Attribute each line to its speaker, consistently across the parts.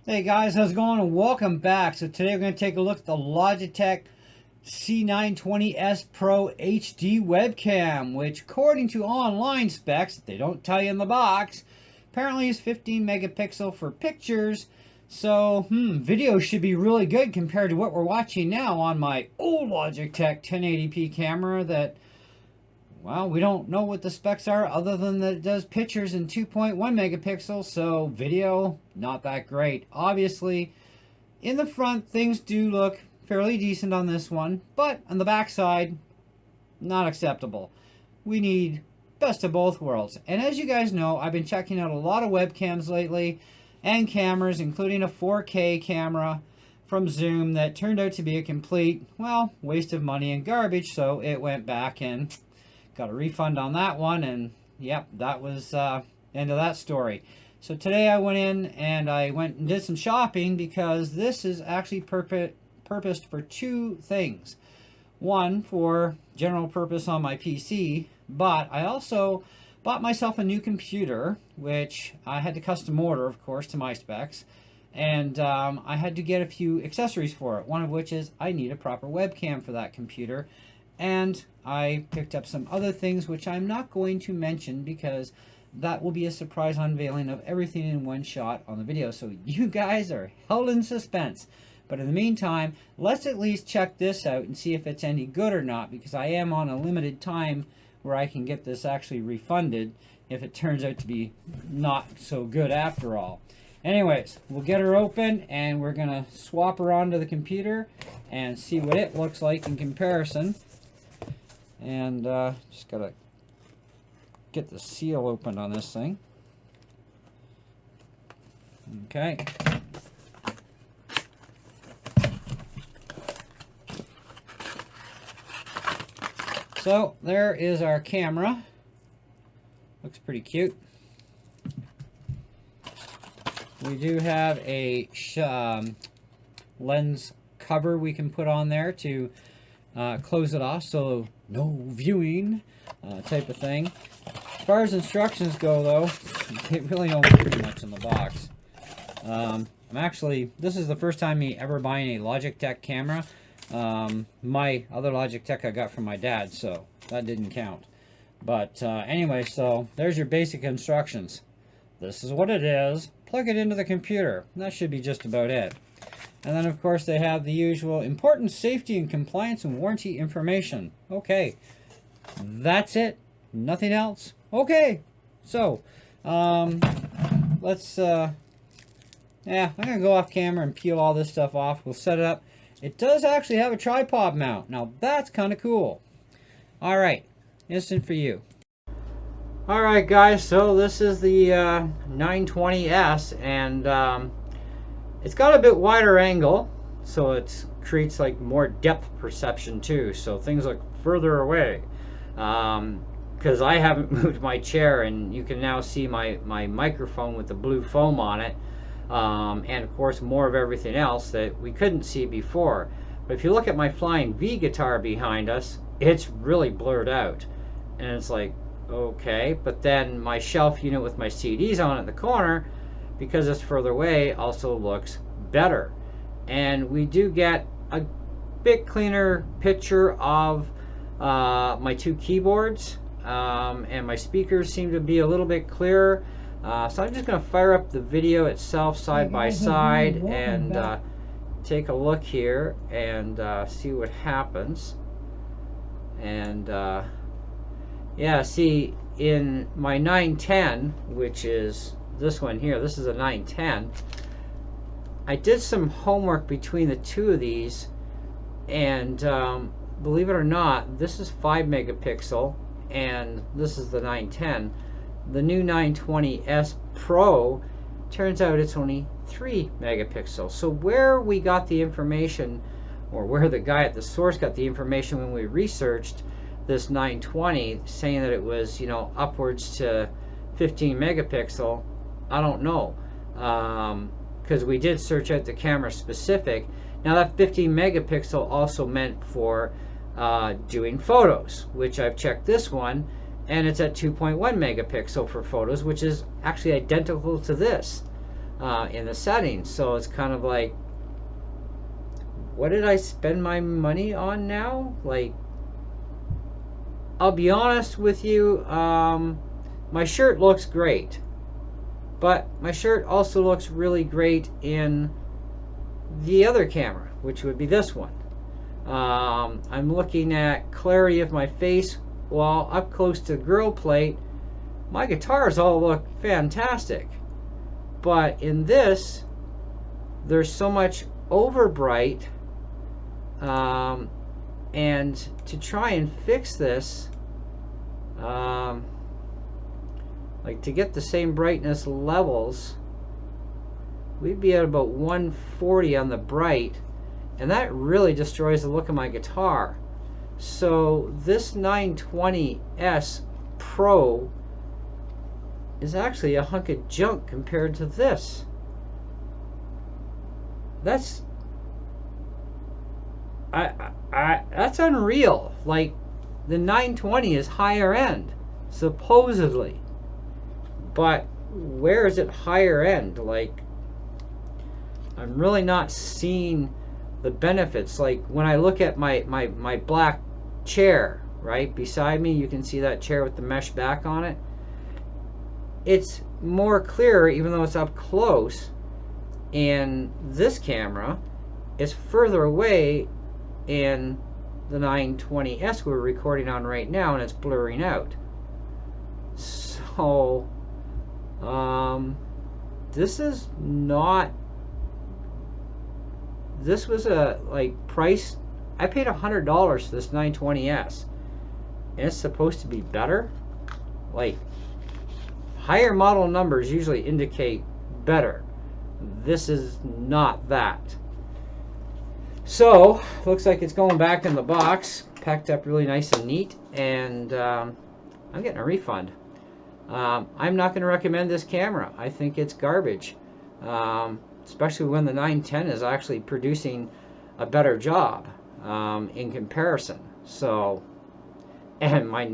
Speaker 1: Hey guys, how's it going? And welcome back. So today we're going to take a look at the Logitech C920S Pro HD webcam, which according to online specs, they don't tell you in the box, apparently is 15 megapixel for pictures. So, video should be really good compared to what we're watching now on my old Logitech 1080p camera that, well, we don't know what the specs are other than that it does pictures in 2.1 megapixels, so video, not that great. Obviously, in the front, things do look fairly decent on this one, but on the back side, not acceptable. We need best of both worlds. And as you guys know, I've been checking out a lot of webcams lately and cameras, including a 4K camera from Zoom that turned out to be a complete, well, waste of money and garbage, so it went back and got a refund on that one, and yep, that was end of that story. So today I went in and I went and did some shopping because this is actually purposed for two things. One, for general purpose on my PC, but I also bought myself a new computer, which I had to custom order, of course, to my specs. And I had to get a few accessories for it, one of which is I need a proper webcam for that computer. And I picked up some other things which I'm not going to mention because that will be a surprise unveiling of everything in one shot on the video. So you guys are held in suspense. But in the meantime, let's at least check this out and see if it's any good or not, because I am on a limited time where I can get this actually refunded if it turns out to be not so good after all. Anyways, we'll get her open and we're going to swap her onto the computer and see what it looks like in comparison. And just gotta get the seal opened on this thing. Okay. So there is our camera. Looks pretty cute. We do have a lens cover we can put on there to close it off, so no viewing type of thing. As far as instructions go, though, they really don't pretty much in the box. This is the first time me ever buying a Logitech camera. My other Logitech I got from my dad, so that didn't count. But anyway, so there's your basic instructions. This is what it is. Plug it into the computer. That should be just about it. And then, of course, they have the usual important safety and compliance and warranty information. Okay, that's it. Nothing else. Okay, so let's I'm gonna go off camera and peel all this stuff off. We'll set it up. It does actually have a tripod mount. Now that's kind of cool. All right, instant for you. All right, guys. So this is the 920S, and it's got a bit wider angle, so it creates like more depth perception too. So things look further away. Because I haven't moved my chair, and you can now see my microphone with the blue foam on it, and of course more of everything else that we couldn't see before. But if you look at my Flying V guitar behind us, it's really blurred out, and it's like, okay. But then my shelf unit with my CDs on it in the corner, because it's further away, also looks better. And we do get a bit cleaner picture of my two keyboards, and my speakers seem to be a little bit clearer. So I'm just going to fire up the video itself side by side and take a look here and see what happens. And yeah, see, in my 910, which is this one here, this is a 910, I did some homework between the two of these, and believe it or not, this is 5 megapixel and this is the 910. The new 920S Pro, turns out it's only 3 megapixels. So where we got the information, or where the guy at the source got the information when we researched this 920, saying that it was, you know, upwards to 15 megapixel, I don't know, because we did search out the camera specific. Now that 15 megapixel also meant for doing photos, which I've checked this one, and it's at 2.1 megapixel for photos, which is actually identical to this. in the settings. So it's kind of like, what did I spend my money on now? Like, I'll be honest with you, my shirt looks great, but my shirt also looks really great in the other camera, which would be this one. I'm looking at clarity of my face. Well, up close to the grill plate, my guitars all look fantastic. But in this, there's so much over bright. And to try and fix this, like to get the same brightness levels, we'd be at about 140 on the bright, and that really destroys the look of my guitar. So this 920S Pro is actually a hunk of junk compared to this. That's that's unreal. Like, the 920 is higher end, supposedly, but where is it higher end? Like, I'm really not seeing the benefits. Like, when I look at my black chair right beside me, you can see that chair with the mesh back on it. It's more clear, even though it's up close. In this camera, it's further away in the 920S we're recording on right now, and it's blurring out. So this is not, this was a price. I paid $100 for this 920S, and it's supposed to be better. Like, higher model numbers usually indicate better. This is not that. So looks like it's going back in the box, packed up really nice and neat, and I'm getting a refund. I'm not going to recommend this camera. I think it's garbage, especially when the 910 is actually producing a better job in comparison. So, and my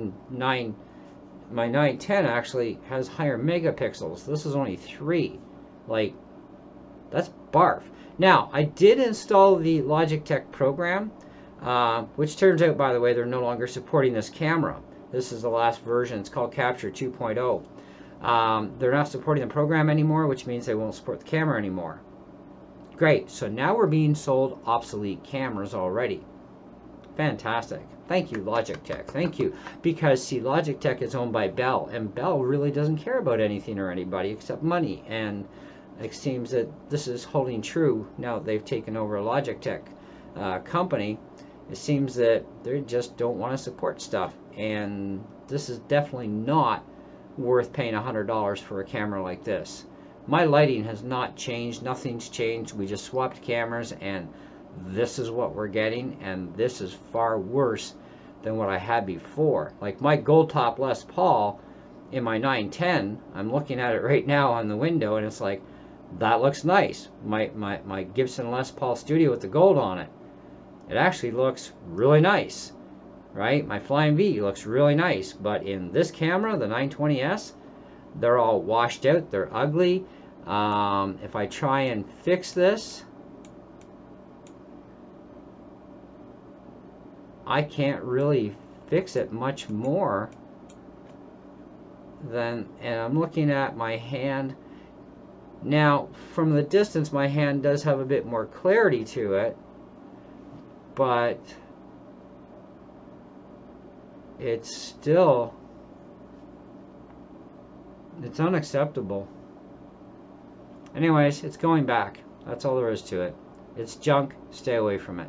Speaker 1: 910 actually has higher megapixels. This is only 3. Like, that's barf. Now, I did install the Logitech program, which turns out, by the way, they're no longer supporting this camera. This is the last version. It's called Capture 2.0. They're not supporting the program anymore, which means they won't support the camera anymore. Great. So now we're being sold obsolete cameras already. Fantastic. Thank you, Logitech. Thank you. Because, see, Logitech is owned by Bell, and Bell really doesn't care about anything or anybody except money. And it seems that this is holding true now that they've taken over a Logitech company. It seems that they just don't want to support stuff, and this is definitely not worth paying $100 for a camera like this. My lighting has not changed. Nothing's changed. We just swapped cameras, and this is what we're getting, and this is far worse than what I had before. Like my gold top Les Paul in my 910, I'm looking at it right now on the window, and it's like, that looks nice. My Gibson Les Paul Studio with the gold on it, it actually looks really nice, right? My Flying V looks really nice, but in this camera, the 920S, they're all washed out, they're ugly. If I try and fix this, I can't really fix it much more than, and I'm looking at my hand. Now, from the distance, my hand does have a bit more clarity to it, but it's still, it's unacceptable. Anyways, it's going back. That's all there is to it. It's junk. Stay away from it.